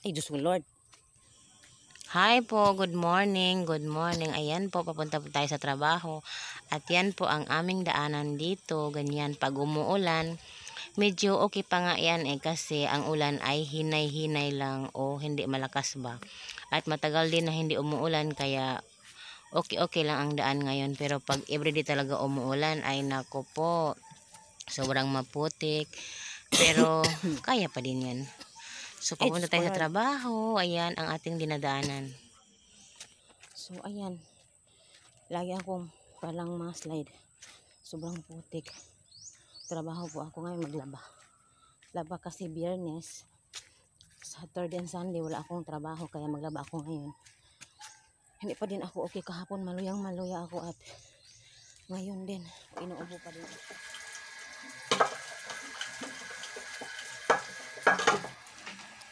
Ay, Diyos ko Lord. Hi po, good morning, good morning. Ayan po, papunta po tayo sa trabaho. At yan po ang aming daanan dito, ganyan, pag umuulan. Medyo okay pa nga yan kasi ang ulan ay hinay-hinay lang o hindi malakas ba. At matagal din na hindi umuulan kaya okay lang ang daan ngayon. Pero pag everyday talaga umuulan ay nako po, sobrang maputik. Pero kaya pa din yan. So Ay, papunta Diyos ko tayo sa Lord. trabaho, ayan ang ating dinadaanan. So, ayan. Lagi akong palang mga slide. Sobrang putik. Trabaho po ako ngayon maglaba. Laba kasi Biyernes. Saturday and Sunday wala akong trabaho kaya maglaba ako ngayon. Hindi pa din ako okay kahapon. Maluyang maluya ako at ngayon din. Inuubo pa din.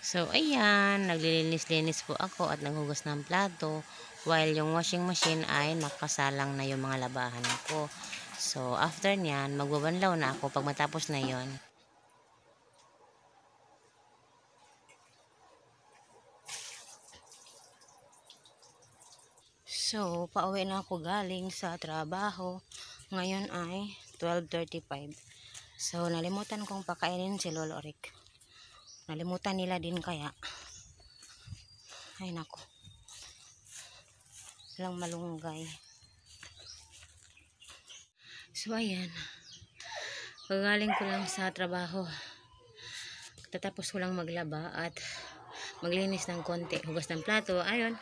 So, ayan, naglilinis-linis po ako at naghugas ng plato while yung washing machine ay nakasalang na yung mga labahan ko. So, after nyan, magbabanlaw na ako pag matapos na yon. So, pauwi na ako galing sa trabaho. Ngayon ay 12:35. So, nalimutan kong pakainin si Lolo Rick. Nalimutan nila din kaya. Ay, nako. Walang malunggay. So, ayan. Pagaling ko lang sa trabaho. Tatapos ko lang maglaba at maglinis ng konti. Hugas ng plato. Ayun.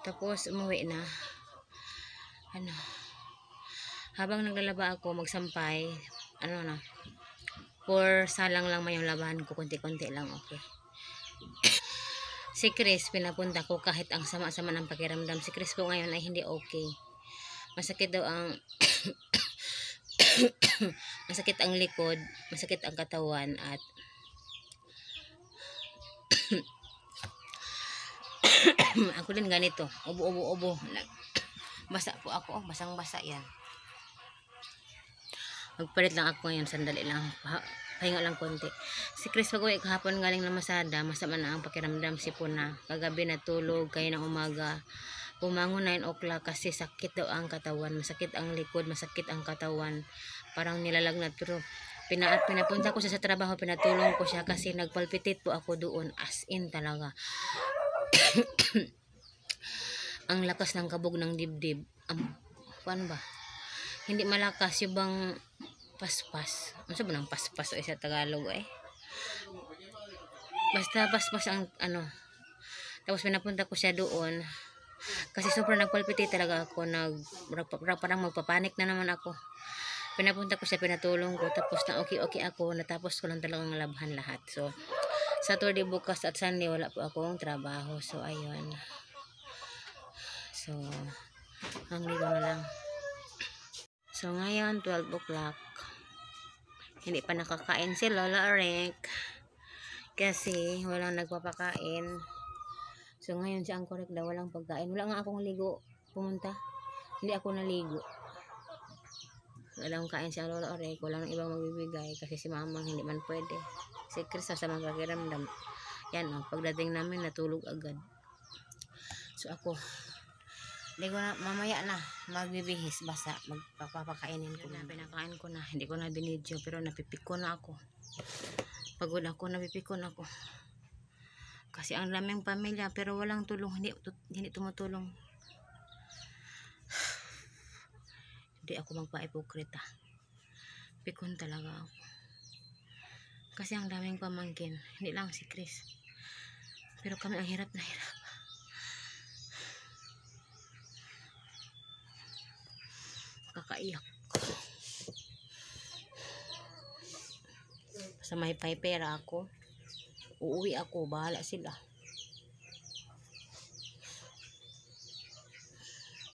Tapos, umuwi na. Ano. Habang naglalaba ako, magsampay. Ano na. For salang lang may yung labahan ko. Konti-konti lang. Okay. Si Chris, pinapunta ko kahit ang sama-sama ng pakiramdam. Si Chris po ngayon ay hindi okay. Masakit daw ang masakit ang likod, masakit ang katawan at ako din ganito. Ubo. Basa po ako. Basang-basa yan. Magpalit lang ako ngayon. Sandali lang. Pahinga lang konti. Si Chris pag-uwi kahapon galing na masada. Masama na ang pakiramdam. Sipon na. Kagabi natulog. Kaya ng umaga. Pumangon 9 o'clock kasi sakit daw ang katawan. Masakit ang likod. Masakit ang katawan. Parang nilalagnat. Pero pinapunta ko siya sa trabaho. Pinatulong ko siya kasi nagpalpitate po ako doon. As in talaga. Ang lakas ng kabog ng dibdib. Paano ba? Hindi malakas yung bang paspas. Ano ba ng paspas o isa Tagalog eh? Basta paspas ang ano. Tapos pinapunta ko siya doon. Kasi sobrang nagpalpitate talaga ako. Parang magpapanik na naman ako. Pinapunta ko siya, pinatulong ko. Tapos na okay ako. Natapos ko lang talagang labhan lahat. So, Saturday bukas at Sunday wala po akong trabaho. So, ayun. So, hanggang na lang. So, ngayon, 12 o'clock. Hindi pa nakakain si Lola Rick. Kasi, walang nagpapakain. So, ngayon si Angkor Rick daw walang pagkain. Wala nga akong ligo. Pumunta. Hindi ako naligo. Walang kain si Lola Rick. Walang ibang magbibigay. Kasi si Mamang hindi man pwede. Si Chris sa magpakiramdam. Yan o. Pagdating namin, natulog agad. So, ako. Hindi ko na, mamaya na, magbibihis, basa, magpapakainin ko na. Pinakain ko na, hindi ko na binidyo, pero napipiko na ako. Pagod ako, napipiko na ako. Kasi ang daming pamilya, pero walang tulong, hindi tumutulong. Hindi ako magpa-ipokrita. Pikon talaga ako. Kasi ang daming pamangkin, hindi lang si Chris. Pero kami ang hirap na hirap. Kakaiyak. Sa may pera ako, uuwi ako, bahala sila.